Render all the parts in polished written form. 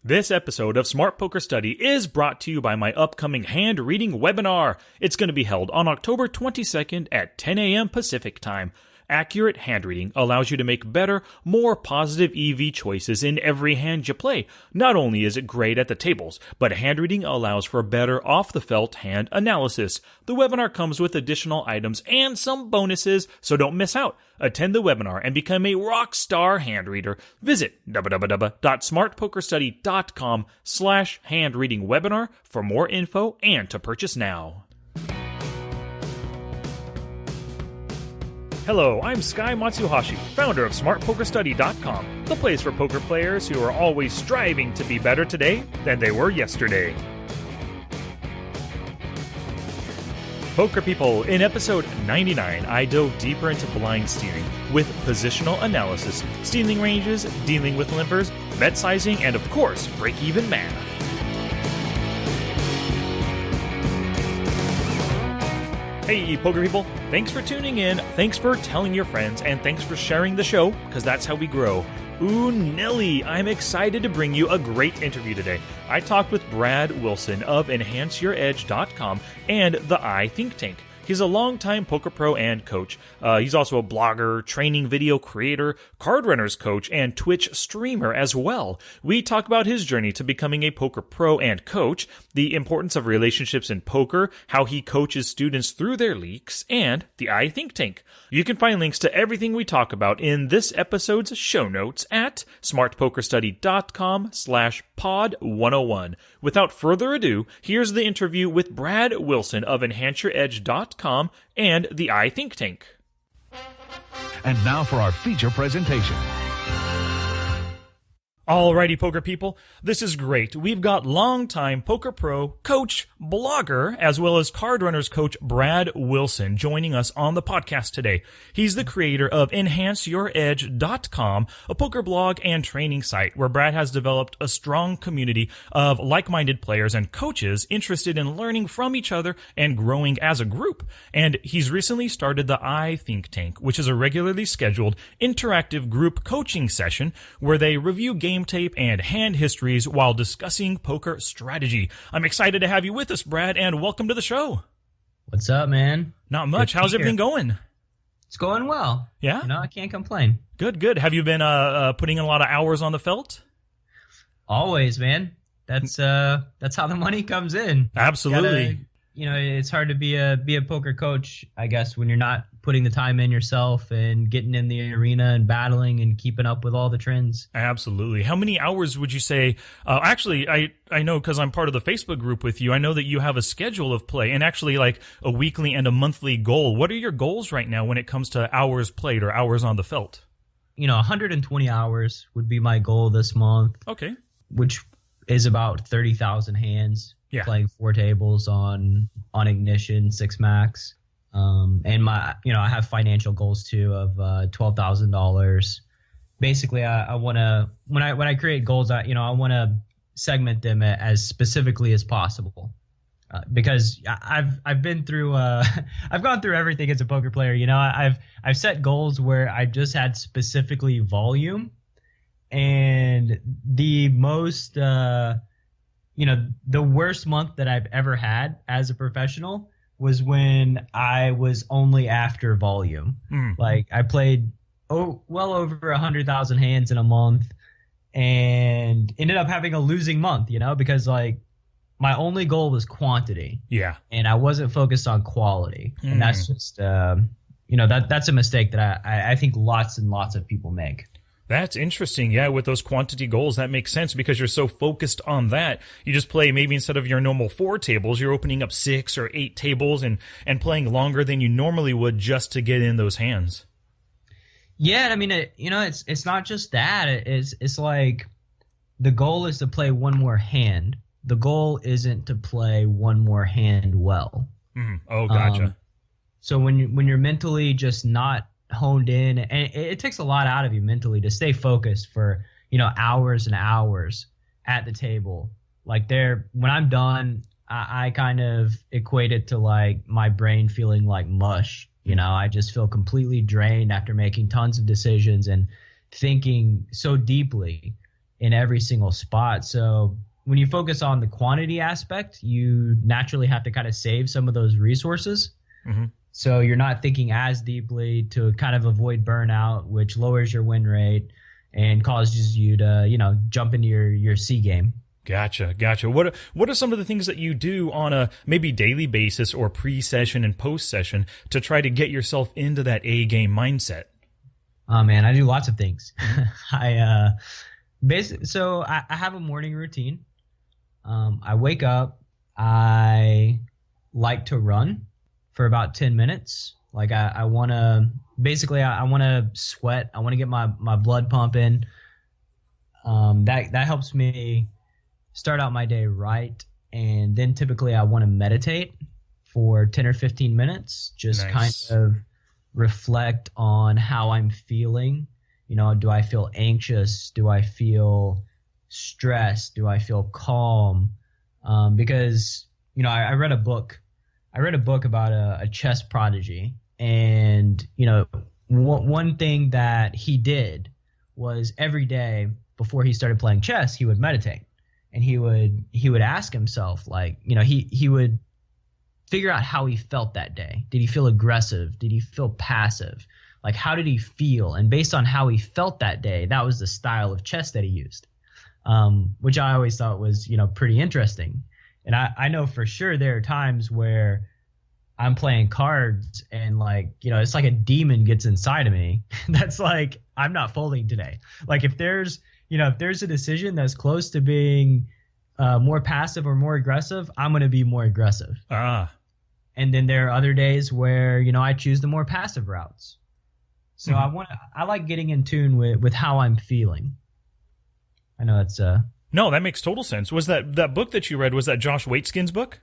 This episode of Smart Poker Study is brought to you by my upcoming hand reading webinar. It's going to be held on October 22nd at 10 a.m. Pacific Time. Accurate hand reading allows you to make better, more positive EV choices in every hand you play. Not only is it great at the tables, but hand reading allows for better off-the-felt hand analysis. The webinar comes with additional items and some bonuses, so don't miss out. Attend the webinar and become a rock star hand reader. Visit www.smartpokerstudy.com/handreadingwebinar for more info and to purchase now. Hello, I'm Sky Matsuhashi, founder of SmartPokerStudy.com, the place for poker players who are always striving to be better today than they were yesterday. Poker people, in episode 99, I dove deeper into blind stealing with positional analysis, stealing ranges, dealing with limpers, bet sizing, and of course, break-even math. Hey, poker people, thanks for tuning in, thanks for telling your friends, and thanks for sharing the show, because that's how we grow. Ooh, Nelly, I'm excited to bring you a great interview today. I talked with Brad Wilson of EnhanceYourEdge.com and the I Think Tank. He's a longtime poker pro and coach. He's also a blogger, training video creator, card runners coach, and Twitch streamer as well. We talk about his journey to becoming a poker pro and coach, the importance of relationships in poker, how he coaches students through their leagues, and the I Think Tank. You can find links to everything we talk about in this episode's show notes at smartpokerstudy.com/pod101. Without further ado, here's the interview with Brad Wilson of EnhanceYourEdge.com and the I Think Tank. And now for our feature presentation. Alrighty, poker people, this is great. We've got longtime poker pro, coach, blogger, as well as card runners coach Brad Wilson joining us on the podcast today. He's the creator of EnhanceYourEdge.com, a poker blog and training site where Brad has developed a strong community of like-minded players and coaches interested in learning from each other and growing as a group. And he's recently started the I Think Tank, which is a regularly scheduled interactive group coaching session where they review game tape and hand histories while discussing poker strategy. I'm excited to have you with us, Brad, and welcome to the show. What's up, man? Not much. How's everything going? It's going well. Yeah? You know, I can't complain. Good, good. Have you been putting in a lot of hours on the felt? Always, man. That's how the money comes in. Absolutely. It's hard to be a poker coach, I guess, when you're not putting the time in yourself and getting in the arena and battling and keeping up with all the trends. Absolutely. How many hours would you say? Actually, I know because I'm part of the Facebook group with you. I know that you have a schedule of play and actually like a weekly and a monthly goal. What are your goals right now when it comes to hours played or hours on the felt? 120 hours would be my goal this month. Okay. Which is about 30,000 hands. Yeah. Playing 4 tables on Ignition, 6 max. And I have financial goals too of $12,000. Basically, I want to when I create goals, I want to segment them as specifically as possible. Because I've been through I've gone through everything as a poker player. I've set goals where I've just had specifically volume, and the most the worst month that I've ever had as a professional was when I was only after volume. Like I played well over 100,000 hands in a month and ended up having a losing month, because like my only goal was quantity. Yeah. And I wasn't focused on quality. And that's just, that's a mistake that I think lots and lots of people make. That's interesting. Yeah, with those quantity goals, that makes sense because you're so focused on that. You just play maybe instead of your normal 4 tables, you're opening up 6 or 8 tables and playing longer than you normally would just to get in those hands. Yeah, I mean, it's not just that. It's like the goal is to play one more hand. The goal isn't to play one more hand well. Oh, gotcha. So when you're mentally just not honed in, and it takes a lot out of you mentally to stay focused for hours and hours at the table. Like when I'm done, I kind of equate it to like my brain feeling like mush. I just feel completely drained after making tons of decisions and thinking so deeply in every single spot. So when you focus on the quantity aspect, you naturally have to kind of save some of those resources. Mm-hmm. So you're not thinking as deeply to kind of avoid burnout, which lowers your win rate and causes you to, jump into your C game. Gotcha. What are some of the things that you do on a maybe daily basis or pre-session and post-session to try to get yourself into that A game mindset? Oh man, I do lots of things. I have a morning routine. I wake up. I like to run for about 10 minutes. Like I want to sweat. I want to get my blood pumping. That helps me start out my day right. And then typically I want to meditate for 10 or 15 minutes, just kind of reflect on how I'm feeling. Do I feel anxious? Do I feel stressed? Do I feel calm? Because, I read a book about a chess prodigy. And, one thing that he did was every day before he started playing chess, he would meditate. And he would ask himself, like, he would figure out how he felt that day. Did he feel aggressive? Did he feel passive? Like, how did he feel? And based on how he felt that day, that was the style of chess that he used, which I always thought was, pretty interesting. And I know for sure there are times where I'm playing cards and, like, it's like a demon gets inside of me. That's like, I'm not folding today. Like, if there's a decision that's close to being more passive or more aggressive, I'm going to be more aggressive. And then there are other days where, I choose the more passive routes. So I like getting in tune with how I'm feeling. I know it's No, that makes total sense. Was that book that you read, was that Josh Waitzkin's book?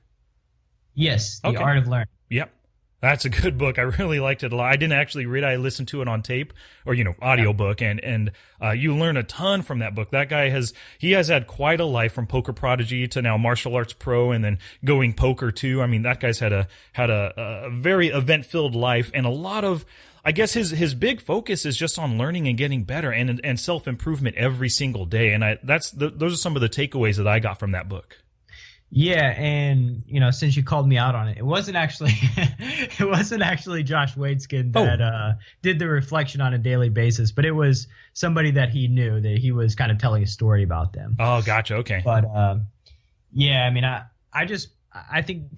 Yes, The Art of Learning. Yep. That's a good book. I really liked it a lot. I didn't actually read it. I listened to it on tape or, audiobook, and you learn a ton from that book. That guy has had quite a life, from poker prodigy to now martial arts pro and then going poker too. I mean, that guy's had a very event-filled life, and a lot of, I guess his big focus is just on learning and getting better and self-improvement every single day. And those are some of the takeaways that I got from that book. Yeah, and since you called me out on it, it wasn't actually Josh Waitzkin that did the reflection on a daily basis, but it was somebody that he knew, that he was kind of telling a story about them. Oh, gotcha. Okay. But yeah, I mean, I think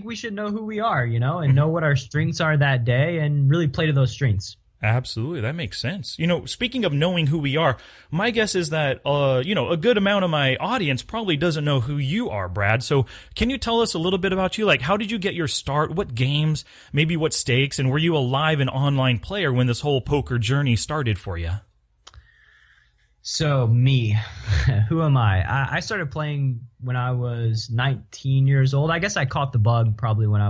we should know who we are, and know what our strengths are that day and really play to those strengths. Absolutely. That makes sense. Speaking of knowing who we are, my guess is that, a good amount of my audience probably doesn't know who you are, Brad. So can you tell us a little bit about you? Like, how did you get your start? What games, maybe what stakes, and were you a live and online player when this whole poker journey started for you? So me, who am I? I started playing when I was 19 years old. I guess I caught the bug probably when I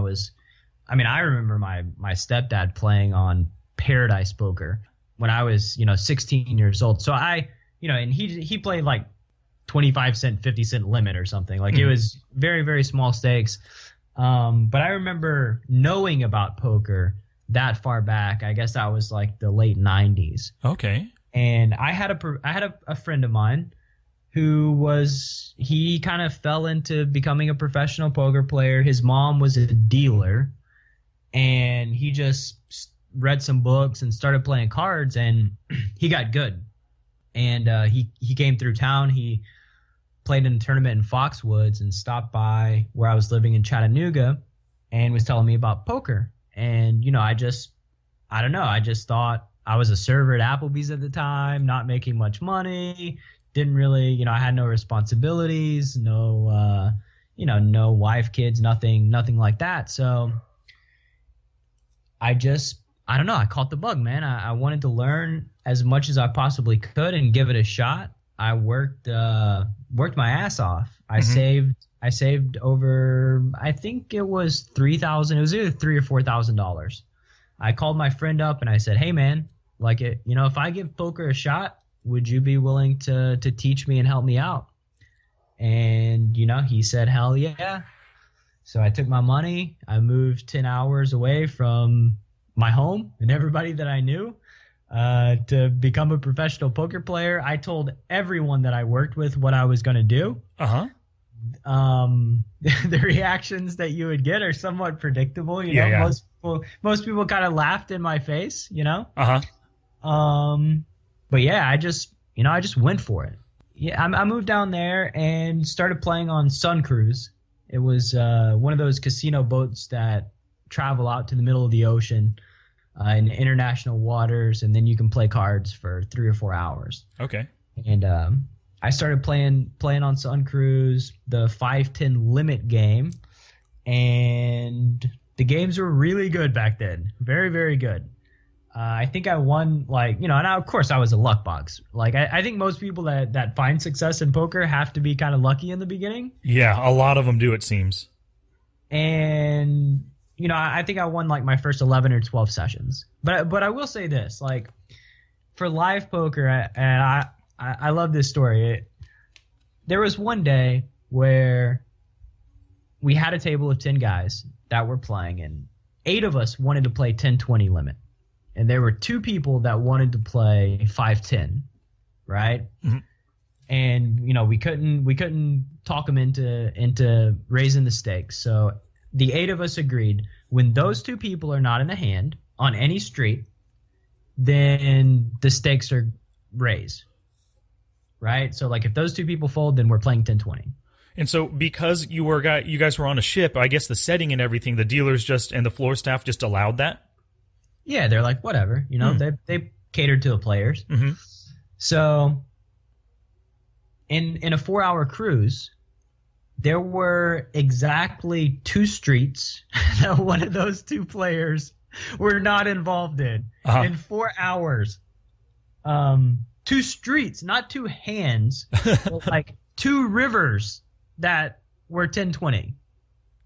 remember my stepdad playing on Paradise Poker when I was, 16 years old. So and he played like 25 cent, 50 cent limit or something. Like it was very, very small stakes. But I remember knowing about poker that far back. I guess that was like the late 90s. Okay. And I had a friend of mine he kind of fell into becoming a professional poker player. His mom was a dealer, and he just read some books and started playing cards, and he got good. And he came through town. He played in a tournament in Foxwoods and stopped by where I was living in Chattanooga and was telling me about poker. And, I just thought I was a server at Applebee's at the time, not making much money, didn't really, I had no responsibilities, no wife, kids, nothing like that. So I caught the bug, man. I wanted to learn as much as I possibly could and give it a shot. I worked my ass off. I saved over, I think it was $3,000. It was either $3,000 or $4,000. I called my friend up and I said, "Hey man, if I give poker a shot, would you be willing to teach me and help me out?" And, he said, "Hell yeah." So I took my money. I moved 10 hours away from my home and everybody that I knew. to become a professional poker player. I told everyone that I worked with what I was going to do. The reactions that you would get are somewhat predictable. You know, most people kind of laughed in my face, you know? But yeah, I just went for it. Yeah, I moved down there and started playing on Sun Cruise. It was one of those casino boats that travel out to the middle of the ocean in international waters, and then you can play cards for 3 or 4 hours. Okay. And I started playing on Sun Cruise, the 5-10 limit game, and the games were really good back then. Very, very good. I think I won, and of course I was a luck box. I think most people that find success in poker have to be kind of lucky in the beginning. Yeah, a lot of them do, it seems. And, I think I won my first 11 or 12 sessions. But I will say this, for live poker, and I love this story. There was one day where we had a table of 10 guys that were playing, and 8 of us wanted to play 10-20 limit. And there were 2 people that wanted to play 5-10, right? Mm-hmm. And we couldn't talk them into raising the stakes. So the 8 of us agreed, when those 2 people are not in the hand on any street, then the stakes are raised, right? So if those 2 people fold, then we're playing 10-20. And so because you guys were on a ship, I guess the setting and everything, the dealers and the floor staff just allowed that? Yeah, they're like, whatever, they catered to the players. Mm-hmm. So in a 4-hour cruise, there were exactly 2 streets that one of those 2 players were not involved in. In 4 hours. 2 streets, not 2 hands, but 2 rivers that were 10-20.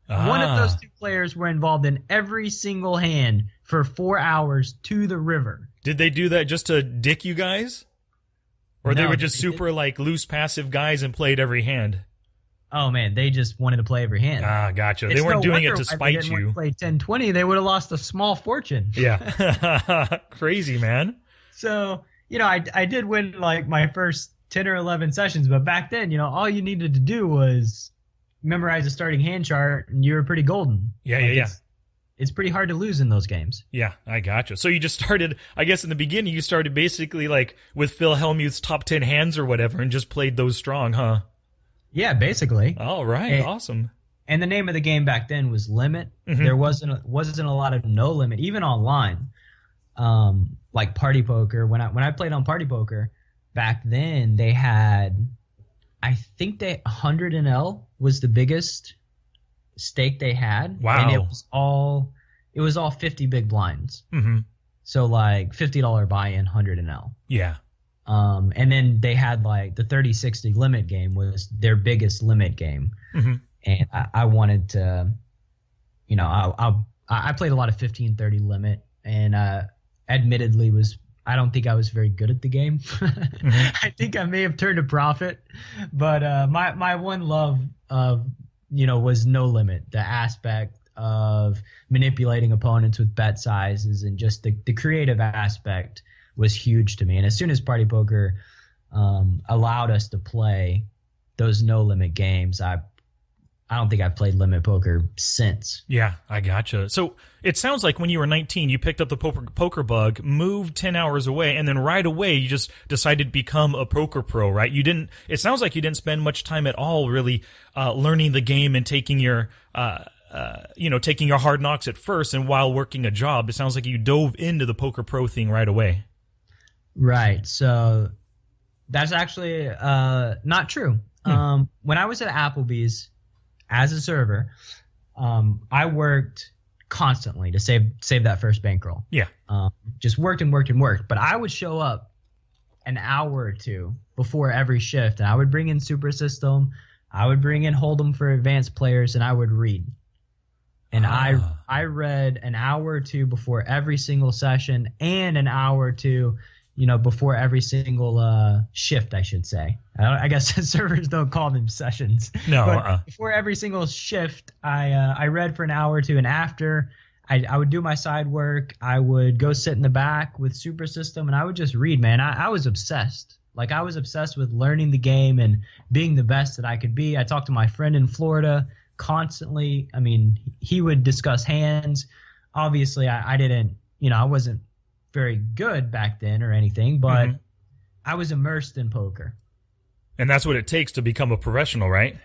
One of those 2 players were involved in every single hand for 4 hours to the river. Did they do that just to dick you guys? Or they were just super loose passive guys and played every hand? Oh man, they just wanted to play every hand. Gotcha. They weren't doing it to spite you. If they didn't play 10-20, they would have lost a small fortune. Yeah. Crazy, man. So, I did win my first 10 or 11 sessions, but back then, all you needed to do was memorize a starting hand chart, and you were pretty golden. Yeah. It's pretty hard to lose in those games. Yeah, I gotcha. So you just started, I guess in the beginning, you started basically with Phil Hellmuth's top 10 hands or whatever and just played those strong, huh? Yeah, basically. All right, awesome. And the name of the game back then was Limit. Mm-hmm. There wasn't a lot of no limit, even online. Like Party Poker. When I played on Party Poker, back then they had, I think 100 and L was the biggest stake they had. Wow. And it was all 50 big blinds. Mm-hmm. So $50 buy-in, 100 and L. Yeah. And then they had the 30-60 limit game was their biggest limit game. Mm-hmm. And I wanted to, I played a lot of 15-30 limit, and admittedly I don't think I was very good at the game. Mm-hmm. I think I may have turned a profit, but my one love of was no limit. The aspect of manipulating opponents with bet sizes and just the creative aspect was huge to me. And as soon as Party Poker allowed us to play those no limit games, I don't think I've played limit poker since. Yeah, I gotcha. So it sounds like when you were 19, you picked up the poker bug, moved 10 hours away, and then right away you just decided to become a poker pro, right? It sounds like you didn't spend much time at all really learning the game and taking your hard knocks at first, and while working a job. It sounds like you dove into the poker pro thing right away. Right. So that's actually not true. When I was at Applebee's as a server, I worked constantly to save that first bankroll. Yeah. Just worked and worked and worked. But I would show up an hour or 2 before every shift, and I would bring in Super System, I would bring in Hold'em for advanced players, and I would read. And I read an hour or 2 before every single session, and an hour or 2 before every single shift, I should say. I guess servers don't call them sessions. No. But before every single shift, I read for an hour or 2, and after I would do my side work. I would go sit in the back with Super System, and I would just read, man. I was obsessed. Like, I was obsessed with learning the game and being the best that I could be. I talked to my friend in Florida constantly. I mean, he would discuss hands. Obviously, I didn't, I wasn't very good back then or anything, but I was immersed in poker. And that's what it takes to become a professional, right?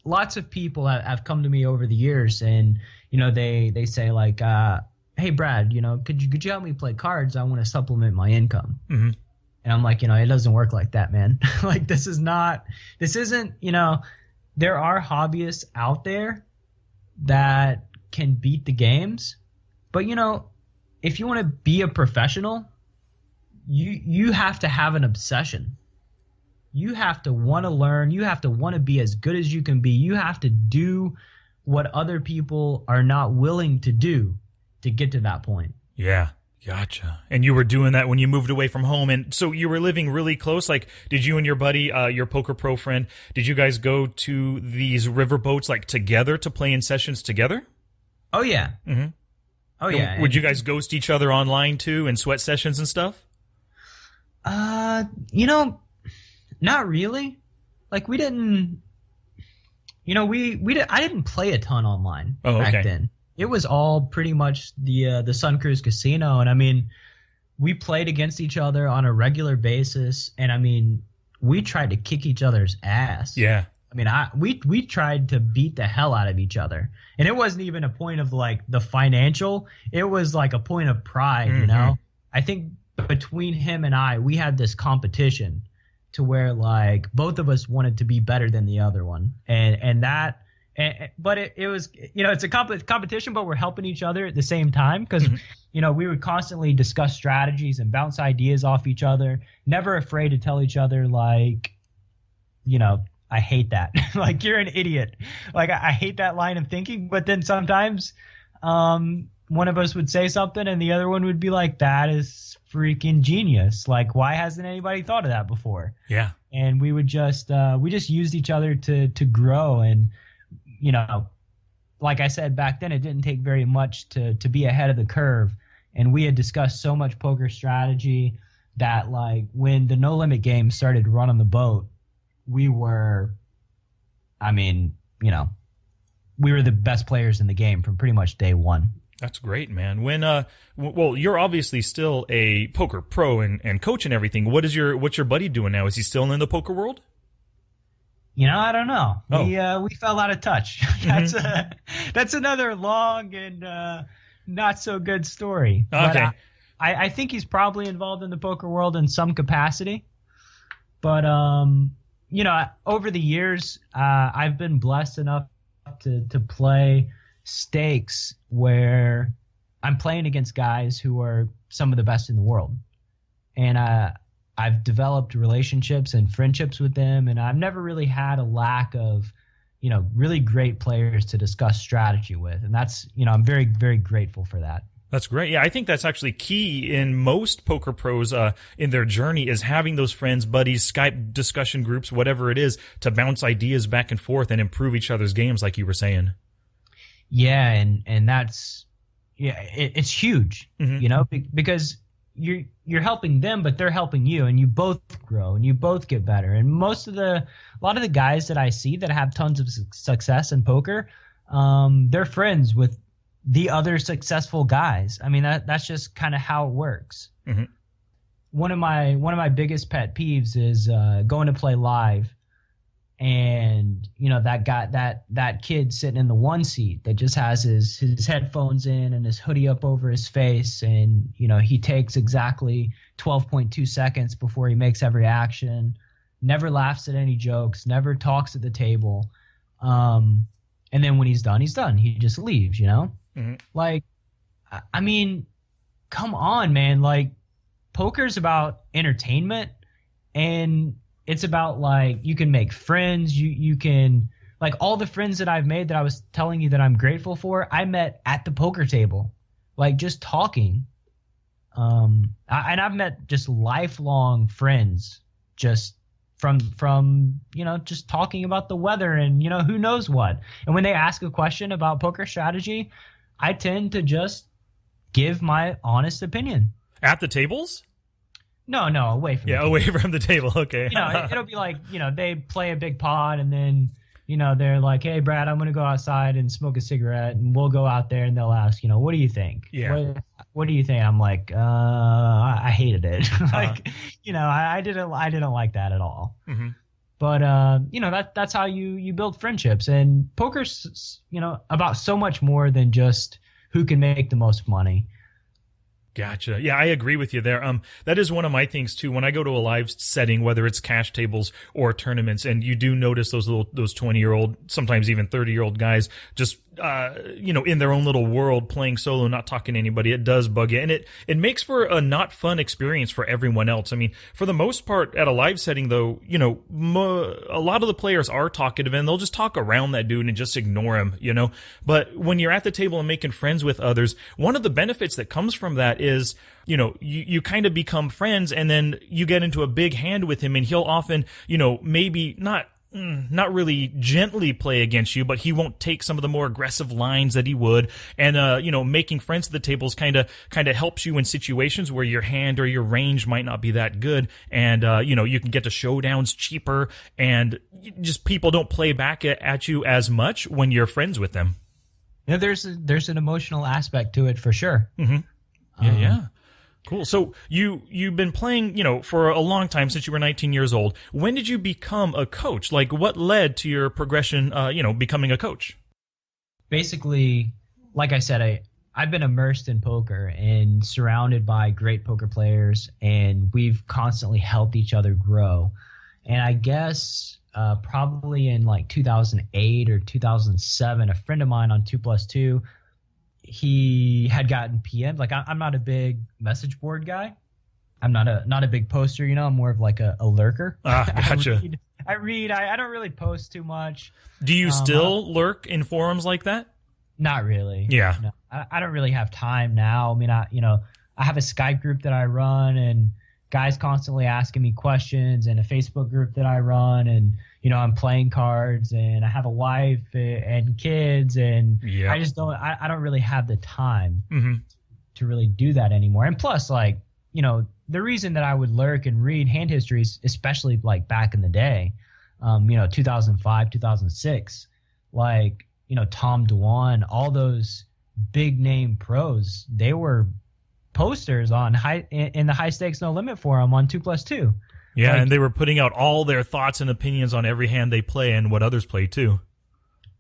Lots of people have come to me over the years, and they say like, hey Brad, could you help me play cards? I want to supplement my income. And I'm like, it doesn't work like that, man. Like, this isn't, there are hobbyists out there that can beat the games, but if you want to be a professional, you have to have an obsession. You have to want to learn. You have to want to be as good as you can be. You have to do what other people are not willing to do to get to that point. Yeah, gotcha. And you were doing that when you moved away from home. And so you were living really close. Like, did you and your buddy, your poker pro friend, did you guys go to these river boats like together to play in sessions together? Oh, yeah. Oh, yeah. Would you guys ghost each other online too and sweat sessions and stuff? Not really. Like, we didn't, I didn't play a ton online back then. It was all pretty much the Sun Cruise Casino. And I mean, we played against each other on a regular basis. And I mean, we tried to kick each other's ass. Yeah. I mean, we tried to beat the hell out of each other. And it wasn't even a point of like the financial. It was like a point of pride, I think between him and I, we had this competition to where like both of us wanted to be better than the other one. But it was, it's a competition, but we're helping each other at the same time because, we would constantly discuss strategies and bounce ideas off each other, never afraid to tell each other like, I hate that. Like, you're an idiot. Like, I hate that line of thinking. But then sometimes one of us would say something and the other one would be like, that is freaking genius. Like, why hasn't anybody thought of that before? Yeah. And we would just we just used each other to grow. And, like I said, back then it didn't take very much to be ahead of the curve. And we had discussed so much poker strategy that, like, when the No Limit game started to run on the boat, we were the best players in the game from pretty much day one. That's great, man. When well, you're obviously still a poker pro and coach and everything. What's your buddy doing now? Is he still in the poker world? I don't know. We fell out of touch. That's another long and not so good story. Okay. But I think he's probably involved in the poker world in some capacity. But over the years, I've been blessed enough to play stakes where I'm playing against guys who are some of the best in the world. And I've developed relationships and friendships with them, and I've never really had a lack of, really great players to discuss strategy with. And that's, I'm very, very grateful for that. That's great. Yeah, I think that's actually key in most poker pros in their journey is having those friends, buddies, Skype discussion groups, whatever it is, to bounce ideas back and forth and improve each other's games, like you were saying. Yeah, and that's it's huge, because you're helping them, but they're helping you, and you both grow and you both get better. And a lot of the guys that I see that have tons of success in poker, they're friends with the other successful guys. I mean, that's just kind of how it works. One of my biggest pet peeves is going to play live, and that kid sitting in the one seat that just has his headphones in and his hoodie up over his face, and he takes exactly 12.2 seconds before he makes every action, never laughs at any jokes, never talks at the table, and then when he's done, he just leaves. Like, I mean, come on, man. Like, poker's about entertainment, and it's about, like, you can make friends. You can, like, all the friends that I've made that I was telling you that I'm grateful for, I met at the poker table, like, just talking. And I've met just lifelong friends just from just talking about the weather and, who knows what. And when they ask a question about poker strategy, I tend to just give my honest opinion. At the tables? No, away from the table. Away from the table. Okay. It'll be like, they play a big pot and then, they're like, hey, Brad, I'm going to go outside and smoke a cigarette, and we'll go out there and they'll ask, what do you think? Yeah. What do you think? I'm like, I hated it. Like, I didn't like that at all. Mm-hmm. But, that's how you build friendships. And poker's, about so much more than just who can make the most money. Gotcha. Yeah, I agree with you there. That is one of my things too. When I go to a live setting, whether it's cash tables or tournaments, and you do notice those 20-year-old, sometimes even 30-year-old guys just, in their own little world playing solo, not talking to anybody, it does bug you. And it makes for a not fun experience for everyone else. I mean, for the most part at a live setting though, a lot of the players are talkative and they'll just talk around that dude and just ignore him, But when you're at the table and making friends with others, one of the benefits that comes from that is, you kind of become friends, and then you get into a big hand with him, and he'll often, maybe not really gently play against you, but he won't take some of the more aggressive lines that he would. And, making friends at the tables kind of helps you in situations where your hand or your range might not be that good. And, you can get to showdowns cheaper, and just people don't play back at you as much when you're friends with them. Yeah, there's an emotional aspect to it for sure. Mm-hmm. Yeah. Cool. So you've been playing, for a long time, since you were 19 years old. When did you become a coach? Like, what led to your progression, becoming a coach? Basically, like I said, I've been immersed in poker and surrounded by great poker players, and we've constantly helped each other grow. And I guess probably in like 2008 or 2007, a friend of mine on 2+2, he had gotten PM'd. Like, I'm not a big message board guy. I'm not a big poster, I'm more of like a lurker. Gotcha. I read. I don't really post too much. Do you still lurk in forums like that? Not really. Yeah. No, I don't really have time now. I mean, I have a Skype group that I run, and guys constantly asking me questions, and a Facebook group that I run, and I'm playing cards, and I have a wife and kids, and yep. I don't really have the time to really do that anymore. And plus, like, the reason that I would lurk and read hand histories, especially like back in the day, 2005, 2006, like, Tom Dwan, all those big name pros, they were posters in the high stakes no limit forum on 2+2. Yeah, and they were putting out all their thoughts and opinions on every hand they play and what others play too.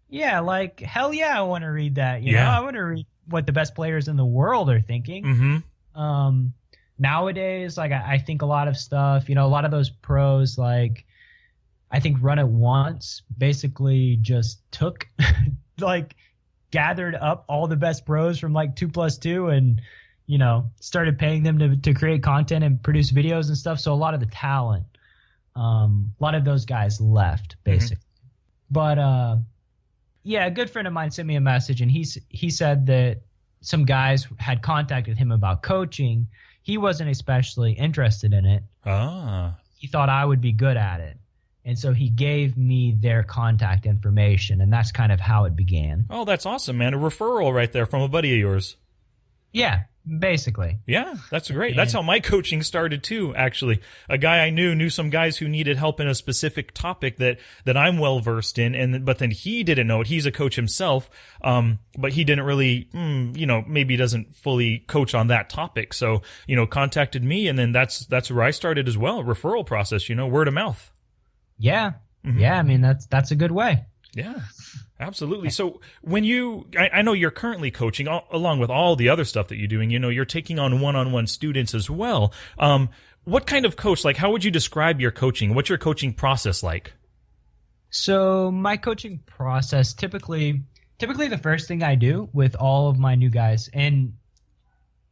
Yeah, like, hell yeah, I want to read that. I want to read what the best players in the world are thinking. Mm-hmm. Nowadays, like, I think a lot of stuff, a lot of those pros, like, I think Run It Once basically just took, like, gathered up all the best pros from like 2+2 and started paying them to create content and produce videos and stuff. So a lot of the talent, a lot of those guys left, basically. Mm-hmm. But, a good friend of mine sent me a message, and he said that some guys had contacted him about coaching. He wasn't especially interested in it. He thought I would be good at it. And so he gave me their contact information, and that's kind of how it began. Oh, that's awesome, man. A referral right there from a buddy of yours. Yeah. Basically. Yeah, that's great. That's how my coaching started too, actually. A guy I knew some guys who needed help in a specific topic that I'm well versed in, but then he didn't know it. He's a coach himself, but he didn't really, maybe doesn't fully coach on that topic. So, contacted me, and then that's where I started as well. Referral process, word of mouth. Yeah. Mm-hmm. Yeah, I mean, that's a good way. Yeah. Absolutely. So when I know you're currently coaching along with all the other stuff that you're doing, you're taking on one-on-one students as well. What kind of coach, like, how would you describe your coaching? What's your coaching process like? So my coaching process, typically the first thing I do with all of my new guys, and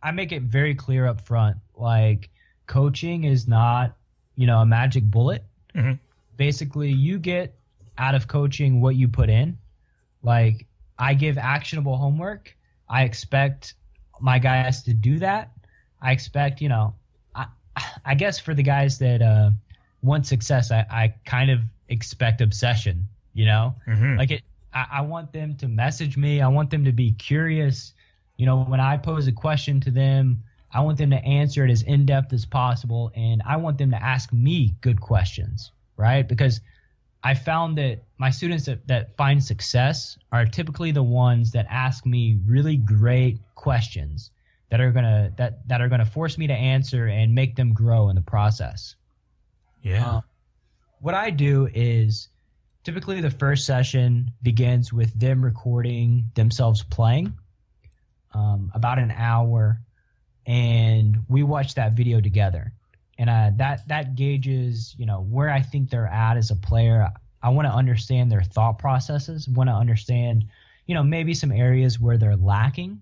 I make it very clear up front, like, coaching is not, a magic bullet. Mm-hmm. Basically, you get out of coaching what you put in. Like, I give actionable homework. I expect my guys to do that. I expect, I guess for the guys that want success, I kind of expect obsession, Mm-hmm. Like, I want them to message me. I want them to be curious. When I pose a question to them, I want them to answer it as in-depth as possible, and I want them to ask me good questions, right? Because I found that my students that find success are typically the ones that ask me really great questions that are gonna force me to answer and make them grow in the process. Yeah. What I do is typically the first session begins with them recording themselves playing, about an hour, and we watch that video together. And that gauges, where I think they're at as a player. I want to understand their thought processes, want to understand, maybe some areas where they're lacking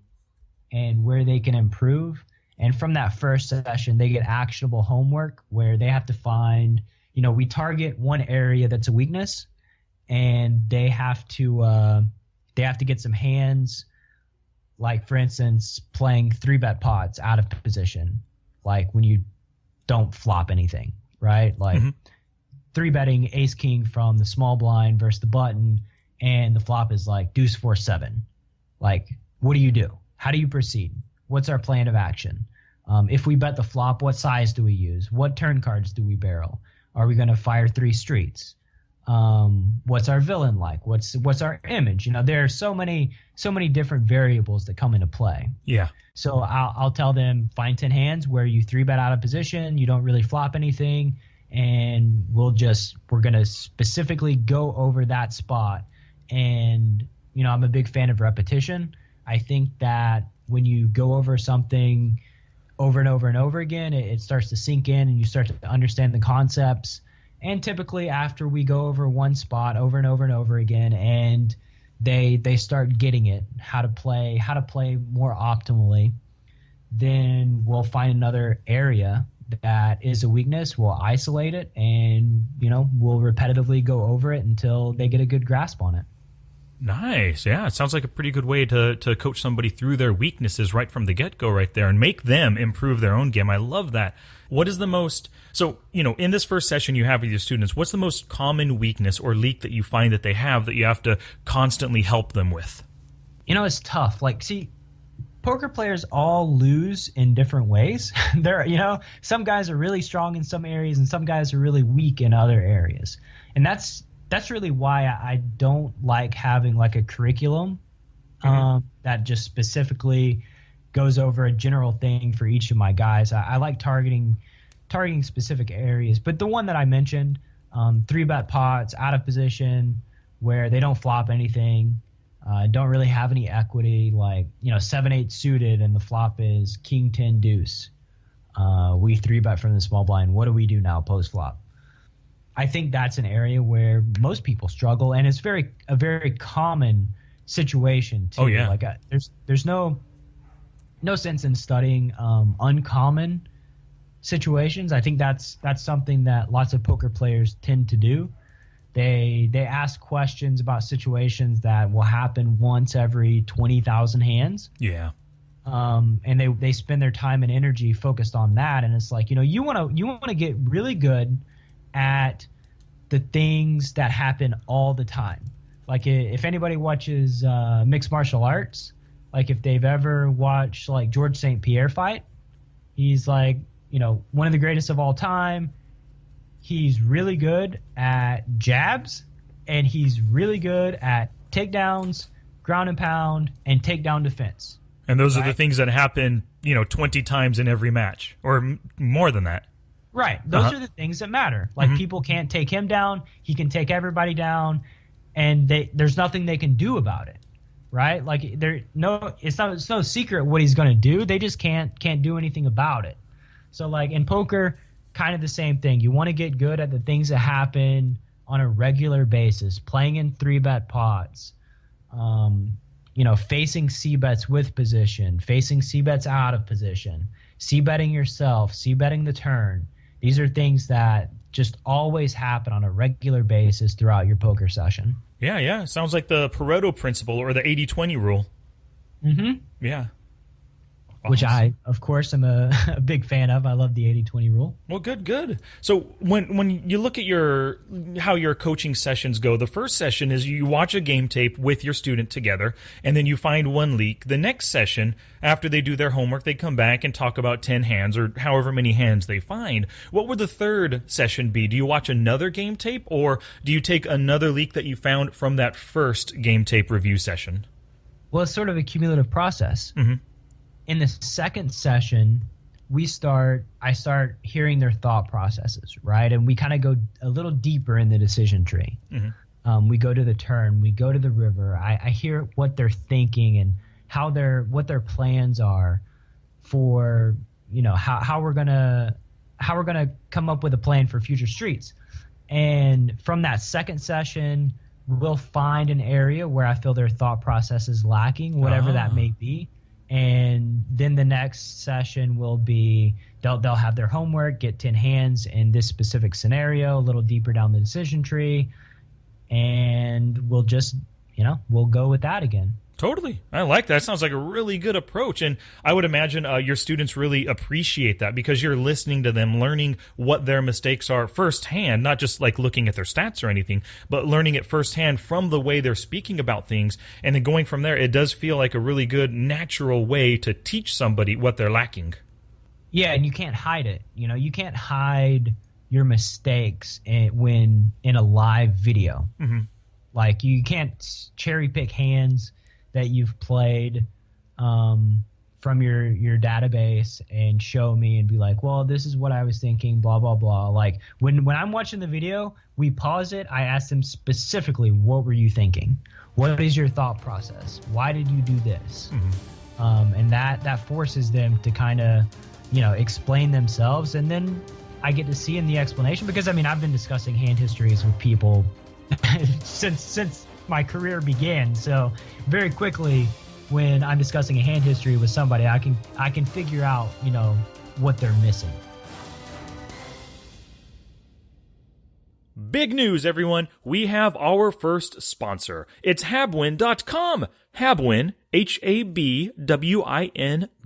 and where they can improve. And from that first session, they get actionable homework where they have to find, we target one area that's a weakness, and they have to get some hands. Like, for instance, playing 3-bet pots out of position, like when you don't flop anything, right? Like 3-betting ace-king from the small blind versus the button, and the flop is like deuce 4-7. Like, what do you do? How do you proceed? What's our plan of action? If we bet the flop, what size do we use? What turn cards do we barrel? Are we going to fire 3 streets? What's our villain like? What's our image? There are so many different variables that come into play. Yeah. So I'll tell them, find 10 hands where you 3-bet out of position, you don't really flop anything, and we're going to specifically go over that spot. And, I'm a big fan of repetition. I think that when you go over something over and over and over again, it starts to sink in and you start to understand the concepts. And typically after we go over one spot over and over and over again, and they start getting it, how to play more optimally, then we'll find another area that is a weakness. We'll isolate it, and we'll repetitively go over it until they get a good grasp on it. Nice. Yeah, it sounds like a pretty good way to coach somebody through their weaknesses right from the get-go right there and make them improve their own game. I love that. What is the most – so, in this first session you have with your students, what's the most common weakness or leak that you find that they have that you have to constantly help them with? It's tough. Like, see, poker players all lose in different ways. Some guys are really strong in some areas and some guys are really weak in other areas. And that's really why I don't like having like a curriculum that just specifically goes over a general thing for each of my guys. I like targeting specific areas. But the one that I mentioned, 3-bet pots out of position where they don't flop anything, don't really have any equity, like 7-8 suited and the flop is king 10 deuce. We 3-bet from the small blind. What do we do now post flop? I think that's an area where most people struggle, and it's a very common situation too. Oh yeah. Like there's no sense in studying uncommon situations. I think that's something that lots of poker players tend to do. They ask questions about situations that will happen once every 20,000 hands. Yeah. And they spend their time and energy focused on that, and it's like, you want to get really good at the things that happen all the time. Like if anybody watches mixed martial arts, like if they've ever watched like George St. Pierre fight, he's like, one of the greatest of all time. He's really good at jabs, and he's really good at takedowns, ground and pound, and takedown defense. And those are the things that happen, 20 times in every match or more than that. Right. Those are the things that matter. Like people can't take him down. He can take everybody down, and there's nothing they can do about it. Right? Like it's no secret what he's going to do. They just can't do anything about it. So like in poker, kind of the same thing. You want to get good at the things that happen on a regular basis, playing in 3-bet pots, facing C-bets with position, facing C-bets out of position, C-betting yourself, C-betting the turn. These are things that just always happen on a regular basis throughout your poker session. Yeah. Sounds like the Pareto principle or the 80-20 rule. Mm-hmm. Yeah. which I, of course, am a big fan of. I love the 80-20 rule. Well, good. So when you look at how your coaching sessions go, the first session is you watch a game tape with your student together, and then you find one leak. The next session, after they do their homework, they come back and talk about 10 hands or however many hands they find. What would the third session be? Do you watch another game tape, or do you take another leak that you found from that first game tape review session? Well, it's sort of a cumulative process. Mm-hmm. In the second session, I start hearing their thought processes, right? And we kind of go a little deeper in the decision tree. Mm-hmm. We go to the turn, we go to the river. I hear what they're thinking and what their plans are for, how we're gonna come up with a plan for future streets. And from that second session, we'll find an area where I feel their thought process is lacking, whatever that may be. And then the next session will be they'll have their homework, get 10 hands in this specific scenario, a little deeper down the decision tree, and we'll just, we'll go with that again. Totally. I like that. It sounds like a really good approach. And I would imagine your students really appreciate that because you're listening to them, learning what their mistakes are firsthand, not just like looking at their stats or anything, but learning it firsthand from the way they're speaking about things. And then going from there, it does feel like a really good, natural way to teach somebody what they're lacking. Yeah, and you can't hide it. You can't hide your mistakes when in a live video. Mm-hmm. Like, you can't cherry pick hands that you've played from your database and show me and be like, well, this is what I was thinking, blah, blah, blah. Like, when I'm watching the video, we pause it. I ask them specifically, what were you thinking? What is your thought process? Why did you do this? Mm-hmm. And that forces them to kind of, explain themselves. And then I get to see in the explanation, because, I've been discussing hand histories with people since my career began. So very quickly, when I'm discussing a hand history with somebody, I can figure out, what they're missing. Big news, everyone. We have our first sponsor. It's Habwin.com. Habwin,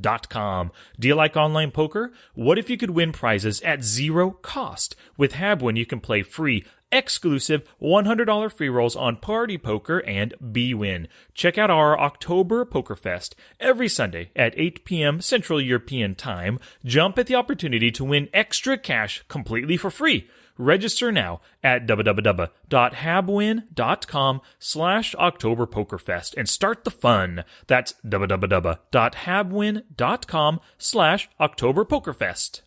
Habwin.com. Do you like online poker? What if you could win prizes at zero cost? With Habwin, you can play free, exclusive $100 free rolls on Party Poker and BWin. Check out our October Poker Fest every Sunday at 8 p.m. Central European Time. Jump at the opportunity to win extra cash completely for free. Register now at www.habwin.com/OctoberPokerFest and start the fun. That's www.habwin.com/OctoberPokerFest.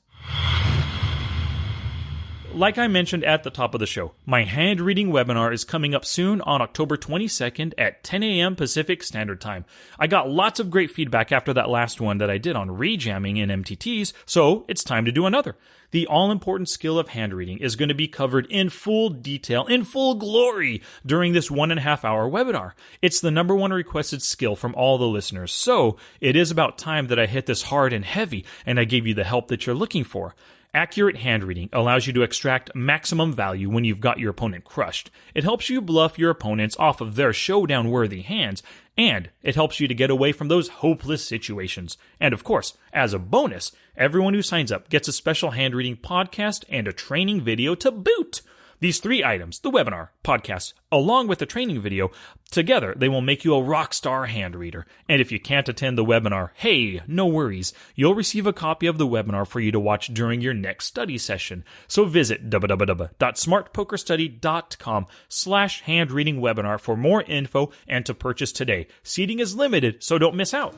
Like I mentioned at the top of the show, my hand reading webinar is coming up soon on October 22nd at 10 a.m. Pacific Standard Time. I got lots of great feedback after that last one that I did on rejamming in MTTs, so it's time to do another. The all-important skill of hand reading is going to be covered in full detail, in full glory, during this 1.5-hour webinar. It's the number one requested skill from all the listeners, so it is about time that I hit this hard and heavy, and I gave you the help that you're looking for. Accurate hand reading allows you to extract maximum value when you've got your opponent crushed. It helps you bluff your opponents off of their showdown-worthy hands, and it helps you to get away from those hopeless situations. And of course, as a bonus, everyone who signs up gets a special hand reading podcast and a training video to boot. These 3 items, the webinar, podcast, along with the training video, together they will make you a rock star hand reader. And if you can't attend the webinar, hey, no worries. You'll receive a copy of the webinar for you to watch during your next study session. So visit www.smartpokerstudy.com/handreadingwebinar for more info and to purchase today. Seating is limited, so don't miss out.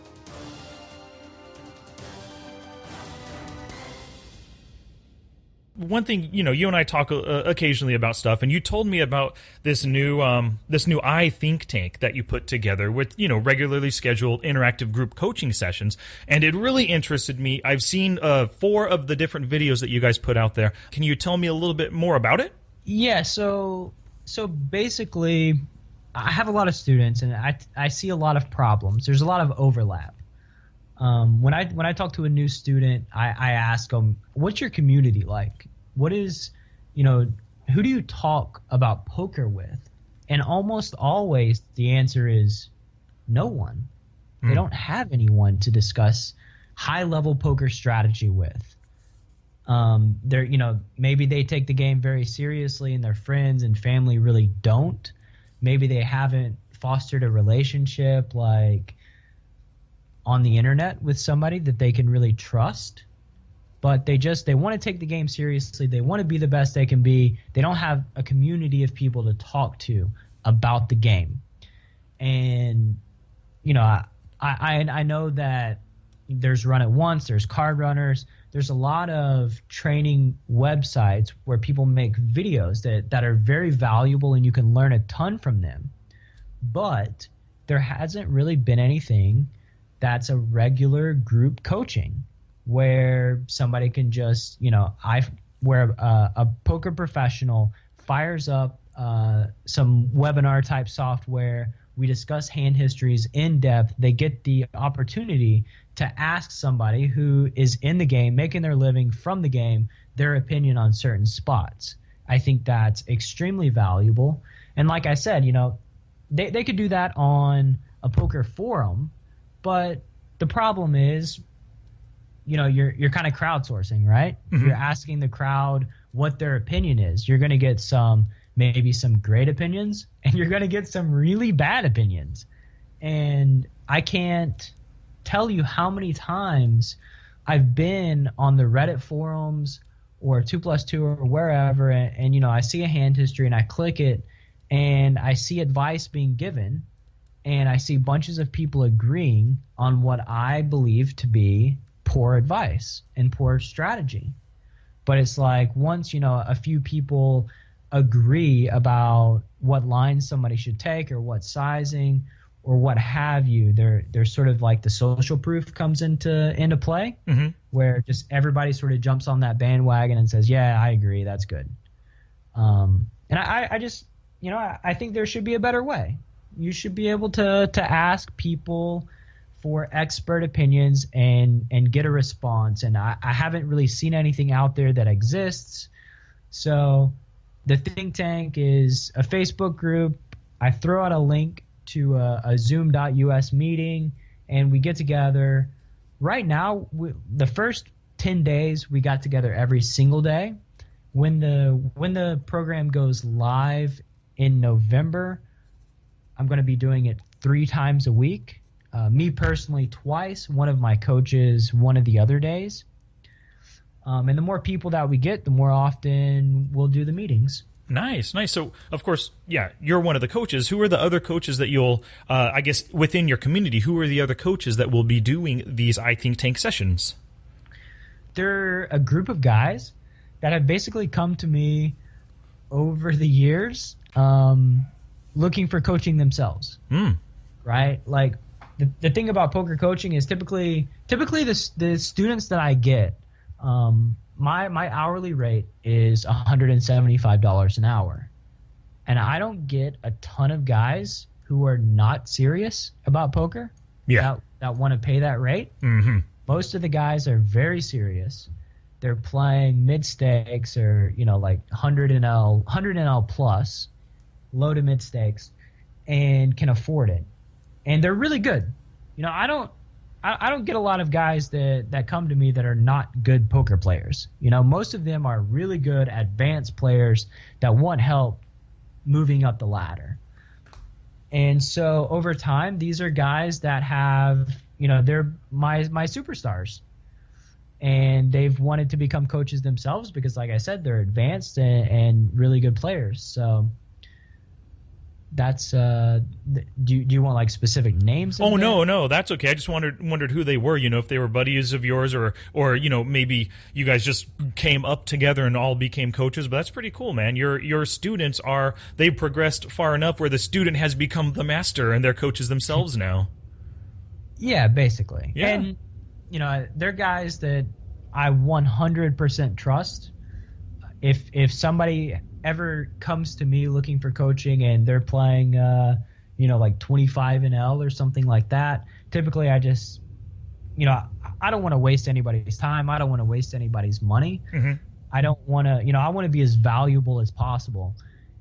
One thing, you and I talk occasionally about stuff, and you told me about this new I think tank that you put together with, regularly scheduled interactive group coaching sessions, and it really interested me. I've seen 4 of the different videos that you guys put out there. Can you tell me a little bit more about it? Yeah, so basically, I have a lot of students, and I see a lot of problems. There's a lot of overlap. When I talk to a new student, I ask them, what's your community like? What is, who do you talk about poker with? And almost always the answer is no one. They don't have anyone to discuss high level poker strategy with. They're, maybe they take the game very seriously and their friends and family really don't. Maybe they haven't fostered a relationship like on the internet with somebody that they can really trust, but they want to take the game seriously. They want to be the best they can be. They don't have a community of people to talk to about the game. And, I know that there's Run It Once, there's Card Runners, there's a lot of training websites where people make videos that are very valuable and you can learn a ton from them. But there hasn't really been anything that's a regular group coaching where somebody can just, where a poker professional fires up some webinar type software. We discuss hand histories in depth. They get the opportunity to ask somebody who is in the game, making their living from the game, their opinion on certain spots. I think that's extremely valuable. And like I said, they could do that on a poker forum, but the problem is, you're kind of crowdsourcing, right? Mm-hmm. You're asking the crowd what their opinion is. You're going to get maybe some great opinions, and you're going to get some really bad opinions. And I can't tell you how many times I've been on the Reddit forums or 2+2 or wherever, and I see a hand history and I click it and I see advice being given and I see bunches of people agreeing on what I believe to be poor advice and poor strategy. But it's like once, a few people agree about what lines somebody should take or what sizing or what have you, there's sort of like the social proof comes into play, mm-hmm. where just everybody sort of jumps on that bandwagon and says, yeah, I agree, that's good. And I just, I think there should be a better way. You should be able to ask people for expert opinions and get a response. And I haven't really seen anything out there that exists. So the think tank is a Facebook group. I throw out a link to a zoom.us meeting and we get together. Right now, the first 10 days we got together every single day. When the program goes live in November, I'm going to be doing it 3 times a week. Me personally twice, one of my coaches one of the other days. And the more people that we get, the more often we'll do the meetings. Nice. So, of course, yeah, you're one of the coaches. Who are the other coaches that you'll, I guess, within your community, who are the other coaches that will be doing these I Think Tank sessions? They're a group of guys that have basically come to me over the years looking for coaching themselves, right? Like the thing about poker coaching is typically the students that I get, my hourly rate is $175 an hour. And I don't get a ton of guys who are not serious about poker that want to pay that rate. Mm-hmm. Most of the guys are very serious. They're playing mid stakes or, like 100 NL plus, low to mid stakes, and can afford it. And they're really good. I don't get a lot of guys that come to me that are not good poker players. Most of them are really good advanced players that want help moving up the ladder. And so over time, these are guys that have, they're my superstars. And they've wanted to become coaches themselves because, like I said, they're advanced and really good players. So that's do you want like specific names? Oh, no, that's okay. I just wondered who they were, if they were buddies of yours or maybe you guys just came up together and all became coaches. But that's pretty cool, man. Your students they've progressed far enough where the student has become the master and they're coaches themselves now. Yeah, basically. Yeah. And they're guys that I 100% trust. If somebody ever comes to me looking for coaching and they're playing, like 25 NL or something like that, typically I just, I don't want to waste anybody's time. I don't want to waste anybody's money. Mm-hmm. I don't want to, I want to be as valuable as possible.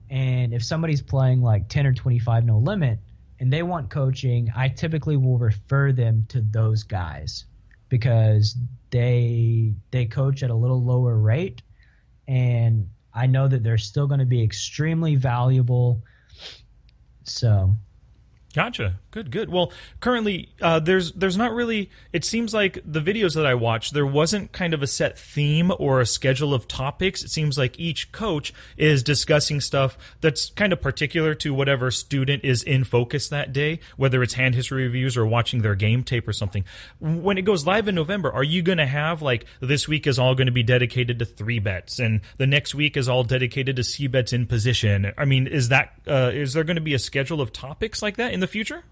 And if somebody's playing like 10 or 25 no limit and they want coaching, I typically will refer them to those guys because they coach at a little lower rate, and I know that they're still going to be extremely valuable. So Gotcha. Good. Well, currently, there's not really. It seems like the videos that I watched, there wasn't kind of a set theme or a schedule of topics. It seems like each coach is discussing stuff that's kind of particular to whatever student is in focus that day, whether it's hand history reviews or watching their game tape or something. When it goes live in November, are you going to have, like, this week is all going to be dedicated to 3-bets, and the next week is all dedicated to C-bets in position? I mean, is there going to be a schedule of topics like that in the future?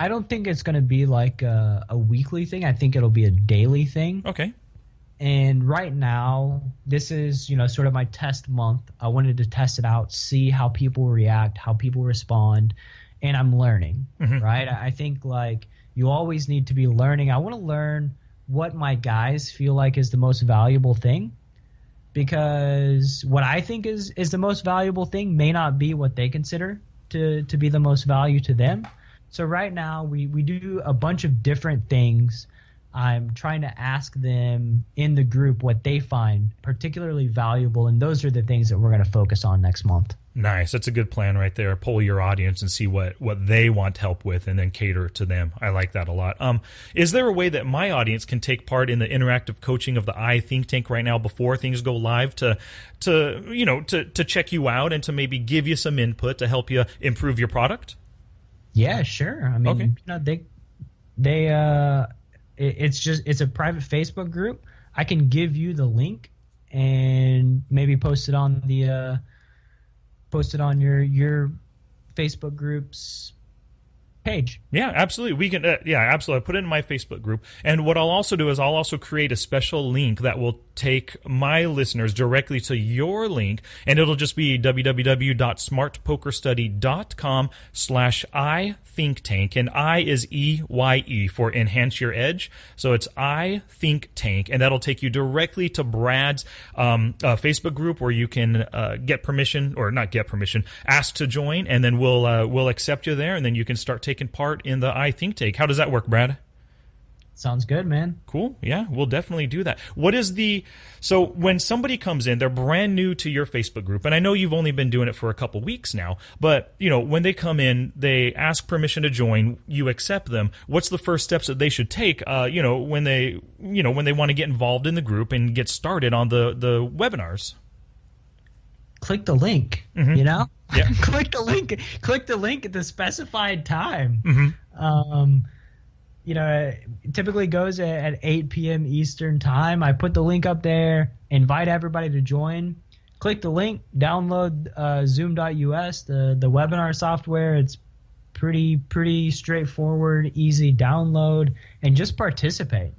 I don't think it's going to be like a weekly thing. I think it'll be a daily thing. Okay. And right now, this is, sort of my test month. I wanted to test it out, see how people react, how people respond, and I'm learning, right? I think, like, you always need to be learning. I want to learn what my guys feel like is the most valuable thing, because what I think is the most valuable thing may not be what they consider to be the most value to them. So right now we do a bunch of different things. I'm trying to ask them in the group what they find particularly valuable, and those are the things that we're going to focus on next month. Nice. That's a good plan right there. Poll your audience and see what they want help with, and then cater to them. I like that a lot. Is there a way that my audience can take part in the interactive coaching of the I Think Tank right now before things go live to check you out and to maybe give you some input to help you improve your product? Yeah, sure. I mean, okay. It's a private Facebook group. I can give you the link and maybe post it on your Facebook group's page. Yeah, absolutely. We can. Absolutely. I put it in my Facebook group, and what I'll also do is I'll also create a special link that will take my listeners directly to your link, and it'll just be www.smartpokerstudy.com/ithinktank, and I is EYE for Enhance Your Edge. So it's I Think Tank, and that'll take you directly to Brad's Facebook group, where you can ask to join, and then we'll accept you there, and then you can start taking part in the I Think Tank. How does that work, Brad? Sounds good, man. Cool. Yeah, we'll definitely do that. So when somebody comes in, they're brand new to your Facebook group, and I know you've only been doing it for a couple weeks now, but when they come in, they ask permission to join, you accept them. What's the first steps that they should take when they want to get involved in the group and get started on the webinars? Click the link, Yeah. click the link at the specified time. It typically goes at 8 p.m. Eastern time. I put the link up there, invite everybody to join. Click the link, download Zoom.us, the webinar software. It's pretty straightforward, easy download, and just participate.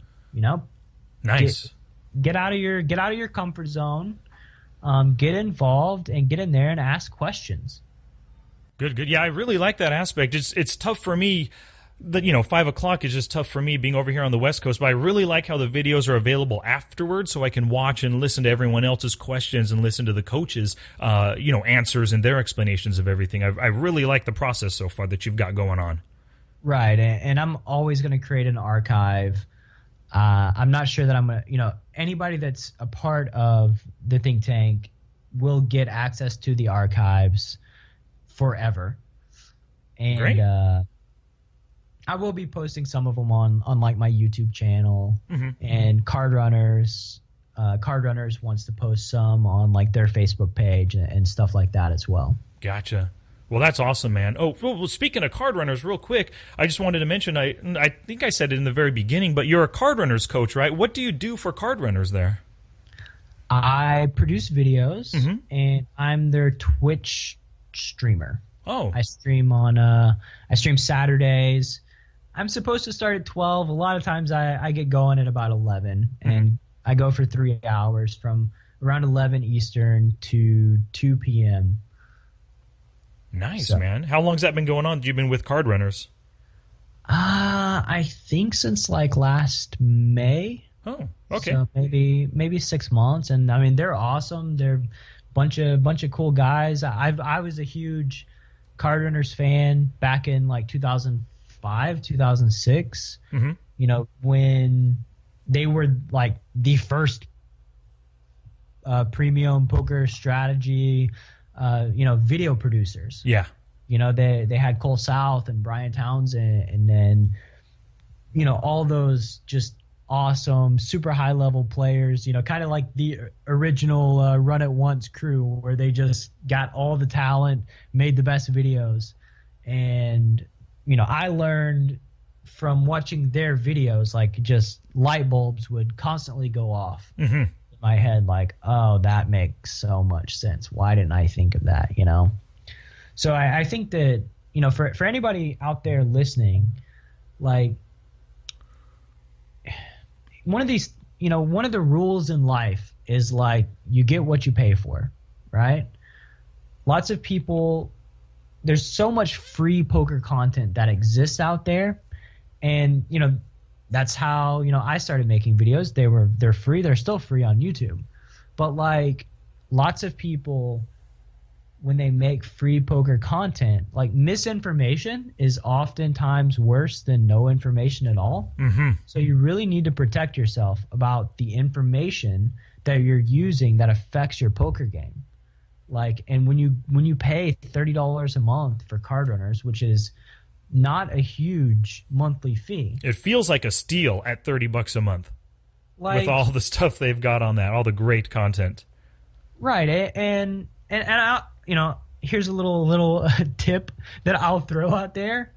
Nice. Get out of your comfort zone. Get involved and get in there and ask questions. Good. Yeah, I really like that aspect. It's tough for me. 5 o'clock is just tough for me being over here on the West Coast, but I really like how the videos are available afterwards, so I can watch and listen to everyone else's questions and listen to the coaches, answers and their explanations of everything. I really like the process so far that you've got going on. Right, and I'm always going to create an archive. I'm not sure that I'm going to, anybody that's a part of the think tank will get access to the archives forever. And great. I will be posting some of them on like my YouTube channel, and Card Runners wants to post some on like their Facebook page and stuff like that as well. Gotcha. Well, that's awesome, man. Oh, well, speaking of Card Runners, real quick, I just wanted to mention, I think I said it in the very beginning, but you're a Card Runners coach, right? What do you do for Card Runners there? I produce videos, and I'm their Twitch streamer. Oh. I stream Saturdays. I'm supposed to start at 12. A lot of times I get going at about 11, and I go for 3 hours from around 11 Eastern to 2 p.m. Nice, man. How long's that been going on? You've been with Card Runners? I think since like last May. Oh, okay. So maybe 6 months, and I mean they're awesome. They're bunch of cool guys. I was a huge Card Runners fan back in like 2005, 2006. When they were like the first premium poker strategy, video producers. Yeah. They had Cole South and Brian Townsend, and then, all those just awesome, super high level players, kind of like the original Run It Once crew, where they just got all the talent, made the best videos. And, I learned from watching their videos, like just light bulbs would constantly go off in my head. Like, oh, that makes so much sense. Why didn't I think of that? So I think that, for anybody out there listening, like, one of the rules in life is like, you get what you pay for, right? Lots of people, there's so much free poker content that exists out there. And, that's how, I started making videos. They're free. They're still free on YouTube. But like, lots of people, when they make free poker content, like, misinformation is oftentimes worse than no information at all. So you really need to protect yourself about the information that you're using that affects your poker game. Like, and when you pay $30 a month for card runners, which is not a huge monthly fee, it feels like a steal at $30 a month, with all the stuff they've got on that, all the great content. Right, and I, here's a little tip that I'll throw out there.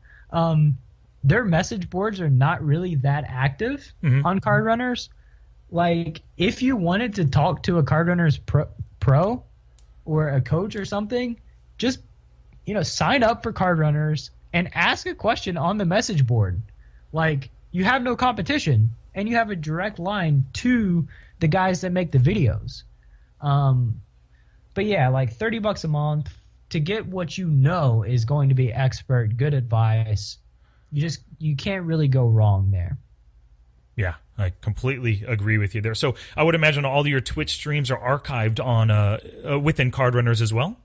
Their message boards are not really that active on card runners. Like, if you wanted to talk to a card runners pro or a coach or something, just sign up for card runners and ask a question on the message board. Like, you have no competition and you have a direct line to the guys that make the videos. But yeah, like $30 a month to get what is going to be expert, good advice. You can't really go wrong there. Yeah, I completely agree with you there. So I would imagine all of your Twitch streams are archived on within Card Runners as well?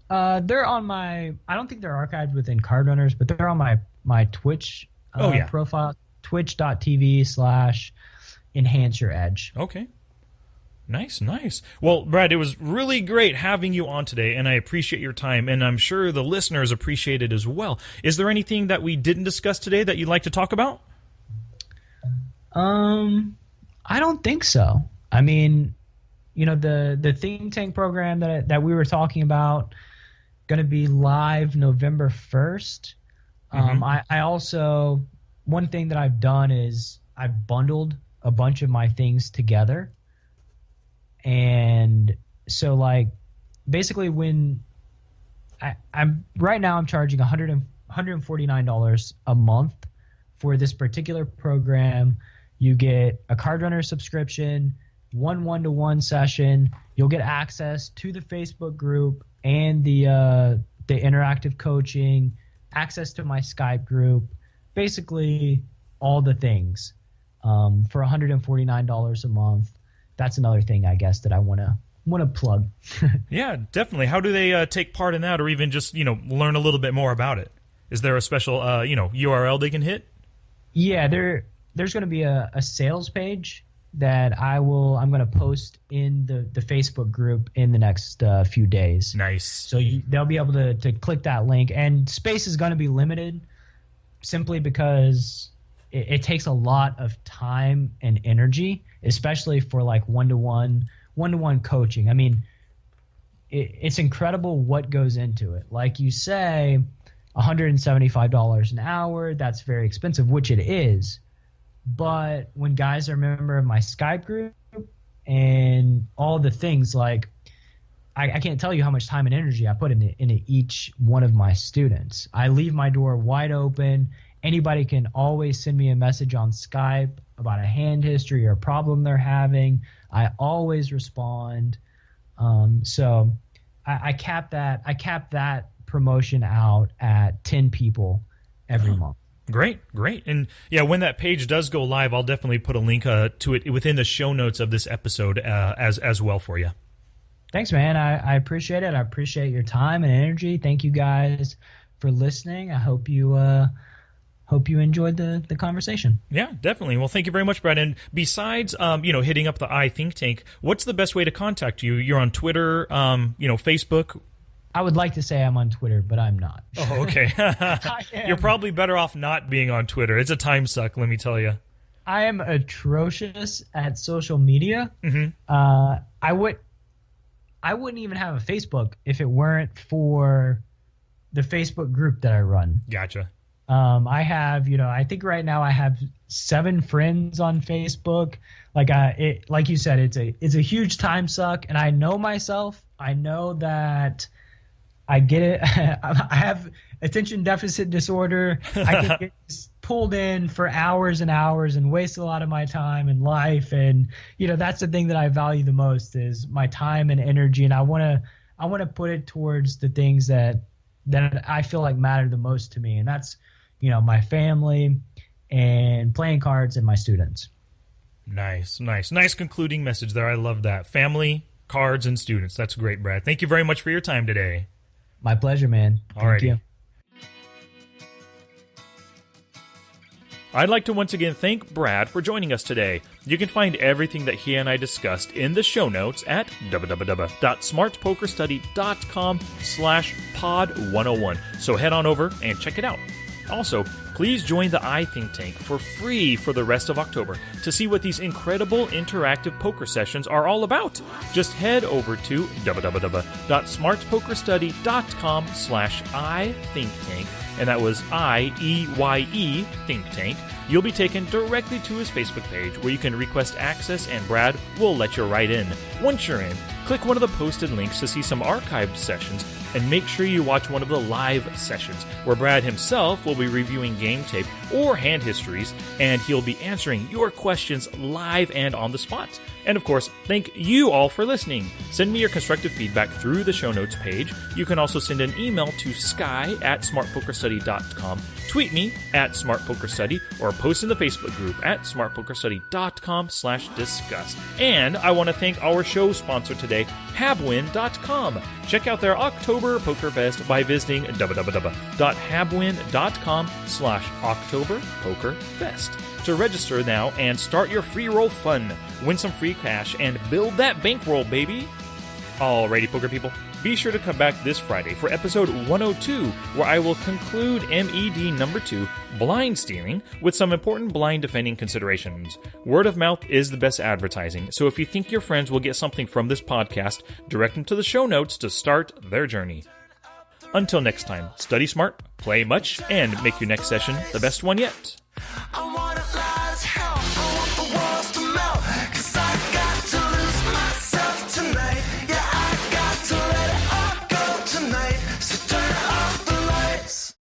They're on my – I don't think they're archived within Card Runners, but they're on my Twitch profile, twitch.tv/enhance your edge. Okay. Nice. Well, Brad, it was really great having you on today, and I appreciate your time, and I'm sure the listeners appreciate it as well. Is there anything that we didn't discuss today that you'd like to talk about? I don't think so. I mean, the think tank program that we were talking about, going to be live November 1st. I also, one thing that I've done is I've bundled a bunch of my things together. And so, like, basically when I'm right now, I'm charging $149 a month for this particular program. You get a card runner subscription, one-to-one session. You'll get access to the Facebook group and the interactive coaching, access to my Skype group, basically all the things for $149 a month. That's another thing, I guess, that I want to plug. Yeah, definitely. How do they take part in that, or even just learn a little bit more about it? Is there a special URL they can hit? Yeah, there's going to be a sales page that I'm going to post in the Facebook group in the next few days. Nice. So they'll be able to click that link, and space is going to be limited simply because it takes a lot of time and energy, especially for like one-to-one coaching. I mean, it's incredible what goes into it. Like you say, $175 an hour, that's very expensive, which it is. But when guys are a member of my Skype group and all the things, like I can't tell you how much time and energy I put into each one of my students. I leave my door wide open. Anybody can always send me a message on Skype about a hand history or a problem they're having. I always respond. So I cap that promotion out at 10 people every month. Great. And yeah, when that page does go live, I'll definitely put a link to it within the show notes of this episode as well for you. Thanks, man. I appreciate it. I appreciate your time and energy. Thank you guys for listening. I hope you hope you enjoyed the conversation. Yeah, definitely. Well, thank you very much, Brad. And besides, hitting up the iThink Tank, what's the best way to contact you? You're on Twitter, Facebook. I would like to say I'm on Twitter, but I'm not. Oh, okay. You're probably better off not being on Twitter. It's a time suck, let me tell you. I am atrocious at social media. Mm-hmm. I wouldn't even have a Facebook if it weren't for the Facebook group that I run. Gotcha. I have, I think right now I have 7 friends on Facebook. Like you said, it's a huge time suck, and I know myself. I know that I get it. I have attention deficit disorder. I can get pulled in for hours and hours and waste a lot of my time and life. And, that's the thing that I value the most is my time and energy. And I want to put it towards the things that I feel like matter the most to me. And that's, my family and playing cards and my students. Nice concluding message there. I love that. Family, cards, and students. That's great, Brad. Thank you very much for your time today. My pleasure, man. Thank you. I'd like to once again thank Brad for joining us today. You can find everything that he and I discussed in the show notes at www.smartpokerstudy.com/pod101. So head on over and check it out. Also, please join the iThink Tank for free for the rest of October to see what these incredible interactive poker sessions are all about. Just head over to www.smartpokerstudy.com/iThinkTank, and that was IEYE Think Tank. You'll be taken directly to his Facebook page where you can request access, and Brad will let you right in. Once you're in, click one of the posted links to see some archived sessions, and make sure you watch one of the live sessions where Brad himself will be reviewing game tape or hand histories, and he'll be answering your questions live and on the spot. And of course, thank you all for listening. Send me your constructive feedback through the show notes page. You can also send an email to sky@smartpokerstudy.com, tweet me @smartpokerstudy, or post in the Facebook group at smartpokerstudy.com/discuss. And I want to thank our show sponsor today, habwin.com. Check out their October Poker Fest by visiting www.habwin.com/OctoberPokerFest to register now and start your free roll fun. Win some free cash and build that bankroll, baby. Alrighty, poker people, be sure to come back this Friday for episode 102, where I will conclude MED number 2, blind stealing, with some important blind defending considerations. Word of mouth is the best advertising, so if you think your friends will get something from this podcast, direct them to the show notes to start their journey. Until next time, study smart, play much, and make your next session the best one yet.